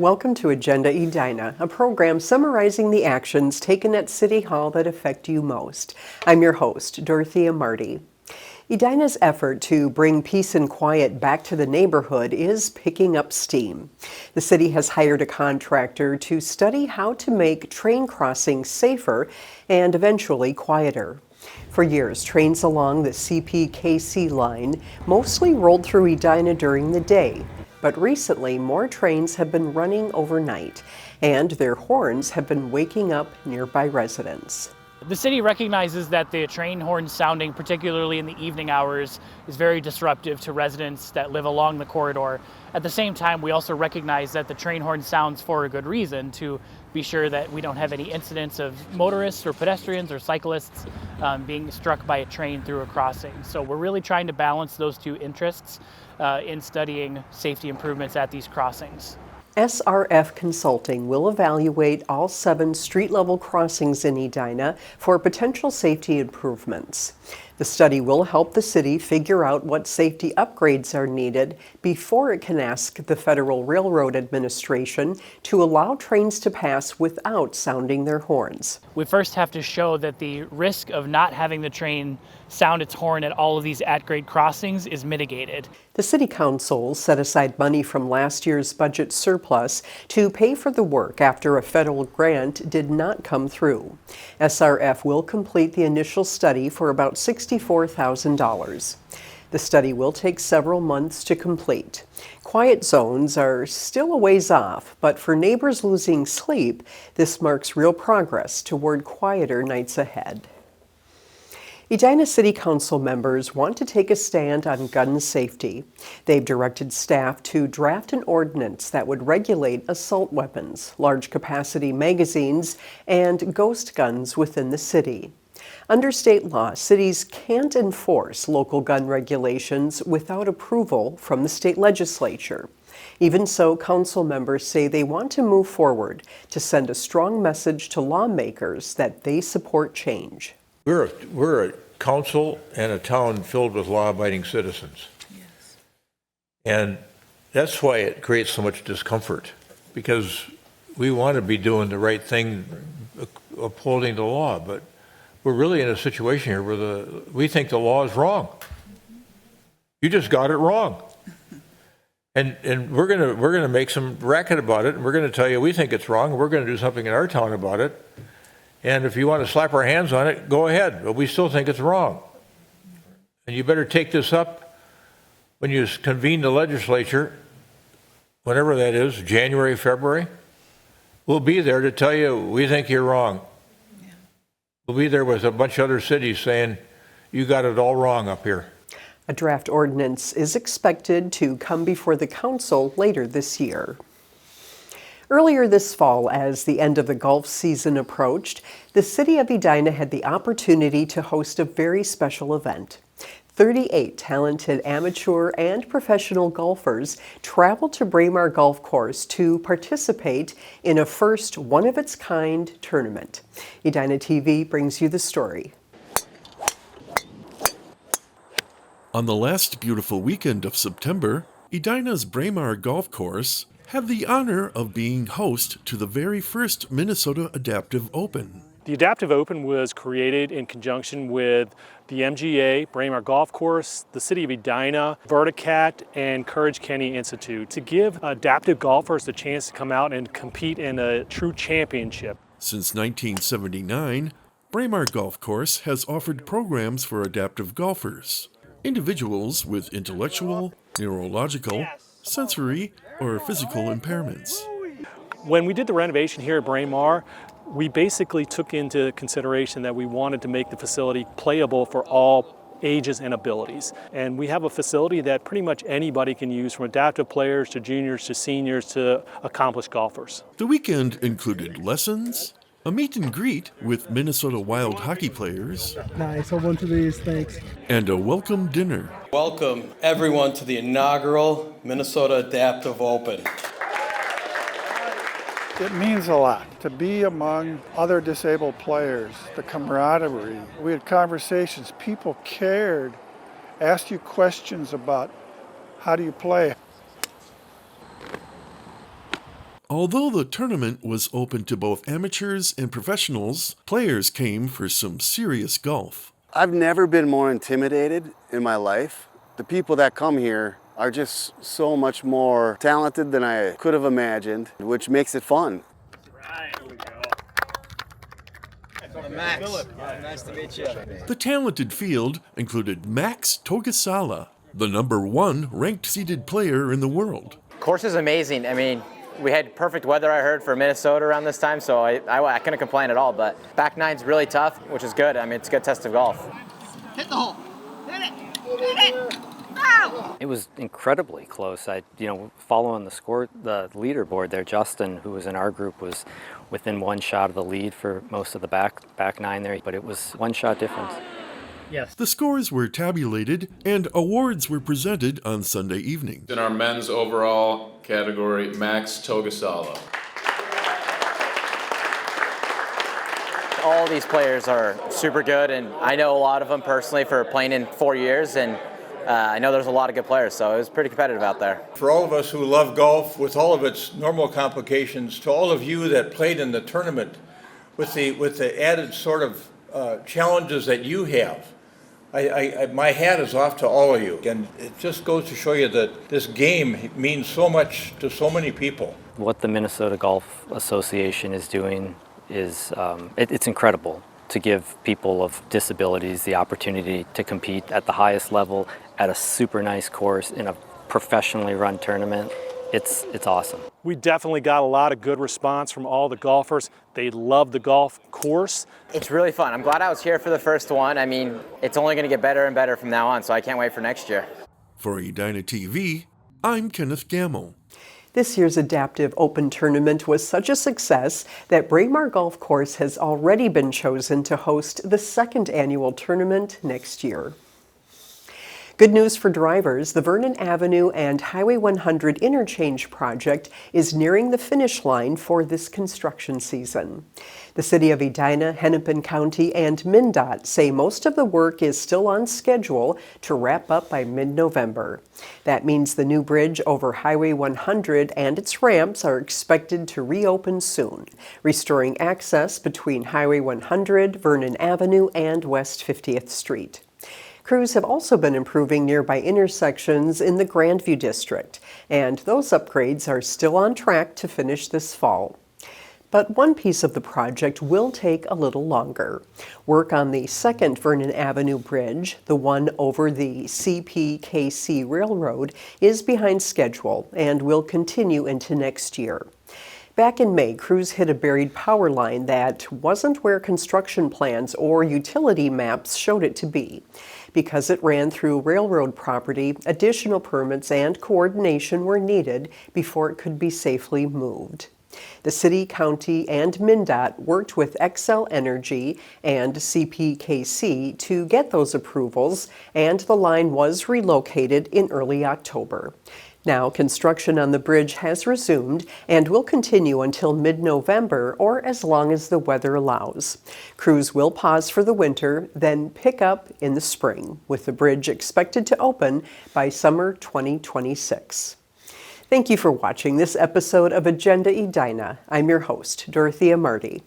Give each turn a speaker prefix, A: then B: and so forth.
A: Welcome to Agenda Edina, a program summarizing the actions taken at City Hall that affect you most. I'm your host, Dorothea Marty. Edina's effort to bring peace and quiet back to the neighborhood is picking up steam. The city has hired a contractor to study how to make train crossings safer and eventually quieter. For years, trains along the CPKC line mostly rolled through Edina during the day, but recently more trains have been running overnight, and their horns have been waking up nearby residents.
B: The city recognizes that the train horn sounding, particularly in the evening hours, is very disruptive to residents that live along the corridor. At the same time, we also recognize that the train horn sounds for a good reason, to be sure that we don't have any incidents of motorists or pedestrians or cyclists being struck by a train through a crossing. So we're really trying to balance those two interests in studying safety improvements at these crossings.
A: SRF Consulting will evaluate all 7 street-level crossings in Edina for potential safety improvements. The study will help the city figure out what safety upgrades are needed before it can ask the Federal Railroad Administration to allow trains to pass without sounding their horns.
B: We first have to show that the risk of not having the train sound its horn at all of these at-grade crossings is mitigated.
A: The City Council set aside money from last year's budget surplus to pay for the work after a federal grant did not come through. SRF will complete the initial study for about $64,000. The study will take several months to complete. Quiet zones are still a ways off, but for neighbors losing sleep, this marks real progress toward quieter nights ahead. Edina City Council members want to take a stand on gun safety. They've directed staff to draft an ordinance that would regulate assault weapons, large capacity magazines, and ghost guns within the city. Under state law, cities can't enforce local gun regulations without approval from the state legislature. Even so, council members say they want to move forward to send a strong message to lawmakers that they support change.
C: We're a council and a town filled with law-abiding citizens. Yes. And that's why it creates so much discomfort, because we want to be doing the right thing, upholding the law, but we're really in a situation here where we think the law is wrong. You just got it wrong. And we're gonna make some racket about it, and we're gonna tell you we think it's wrong, and we're gonna do something in our town about it. And if you want to slap our hands on it, go ahead, but we still think it's wrong. And you better take this up when you convene the legislature, whenever that is, January, February. We'll be there to tell you we think you're wrong. Yeah. We'll be there with a bunch of other cities saying you got it all wrong up here.
A: A draft ordinance is expected to come before the council later this year. Earlier this fall, as the end of the golf season approached, the city of Edina had the opportunity to host a very special event. 38 talented amateur and professional golfers traveled to Braemar Golf Course to participate in a first one-of-its-kind tournament. Edina TV brings you the story.
D: On the last beautiful weekend of September, Edina's Braemar Golf Course had the honor of being host to the very first Minnesota Adaptive Open.
E: The Adaptive Open was created in conjunction with the MGA, Braemar Golf Course, the City of Edina, Verticat, and Courage Kenny Institute to give adaptive golfers the chance to come out and compete in a true championship.
D: Since 1979, Braemar Golf Course has offered programs for adaptive golfers, individuals with intellectual, neurological, sensory, or physical impairments.
E: When we did the renovation here at Braemar, we basically took into consideration that we wanted to make the facility playable for all ages and abilities. And we have a facility that pretty much anybody can use, from adaptive players to juniors to seniors to accomplished golfers.
D: The weekend included lessons, a meet and greet with Minnesota Wild hockey players.
F: Nice, I'll want to these, thanks.
D: And a welcome dinner.
G: Welcome everyone to the inaugural Minnesota Adaptive Open.
F: It means a lot to be among other disabled players, the camaraderie. We had conversations, people cared, asked you questions about how do you play.
D: Although the tournament was open to both amateurs and professionals, players came for some serious golf.
H: I've never been more intimidated in my life. The people that come here are just so much more talented than I could have imagined, which makes it fun.
I: Max, nice to meet you.
D: The talented field included Max Togasala, the #1 ranked seeded player in the world.
J: Course is amazing. I mean, we had perfect weather, I heard, for Minnesota around this time, so I couldn't complain at all. But back nine's really tough, which is good. I mean, it's a good test of golf.
I: Hit the hole. Hit it. Hit it. Ow!
K: It was incredibly close. Following the leaderboard there, Justin, who was in our group, was within one shot of the lead for most of the back nine there, but it was one shot difference.
B: Yes.
D: The scores were tabulated and awards were presented on Sunday evening.
L: In our men's overall category, Max Togasala.
J: All these players are super good, and I know a lot of them personally for playing in 4 years, and I know there's a lot of good players, so it was pretty competitive out there.
C: For all of us who love golf, with all of its normal complications, to all of you that played in the tournament, with the added sort of challenges that you have, my hat is off to all of you. And it just goes to show you that this game means so much to so many people.
K: What the Minnesota Golf Association is doing is it's incredible to give people of disabilities the opportunity to compete at the highest level at a super nice course in a professionally run tournament. It's awesome.
E: We definitely got a lot of good response from all the golfers. They love the golf course.
J: It's really fun. I'm glad I was here for the first one. I mean, it's only going to get better and better from now on, so I can't wait for next year.
D: For Edina TV, I'm Kenneth Gamble.
A: This year's Adaptive Open Tournament was such a success that Braemar Golf Course has already been chosen to host the second annual tournament next year. Good news for drivers. The Vernon Avenue and Highway 100 interchange project is nearing the finish line for this construction season. The City of Edina, Hennepin County, and MnDOT say most of the work is still on schedule to wrap up by mid-November. That means the new bridge over Highway 100 and its ramps are expected to reopen soon, restoring access between Highway 100, Vernon Avenue, and West 50th Street. Crews have also been improving nearby intersections in the Grandview district, and those upgrades are still on track to finish this fall. But one piece of the project will take a little longer. Work on the second Vernon Avenue bridge, the one over the CPKC Railroad, is behind schedule and will continue into next year. Back in May, crews hit a buried power line that wasn't where construction plans or utility maps showed it to be. Because it ran through railroad property, additional permits and coordination were needed before it could be safely moved. The city, county, and MnDOT worked with Xcel Energy and CPKC to get those approvals, and the line was relocated in early October. Now, construction on the bridge has resumed and will continue until mid-November or as long as the weather allows. Crews will pause for the winter, then pick up in the spring, with the bridge expected to open by summer 2026. Thank you for watching this episode of Agenda Edina. I'm your host, Dorothea Marty.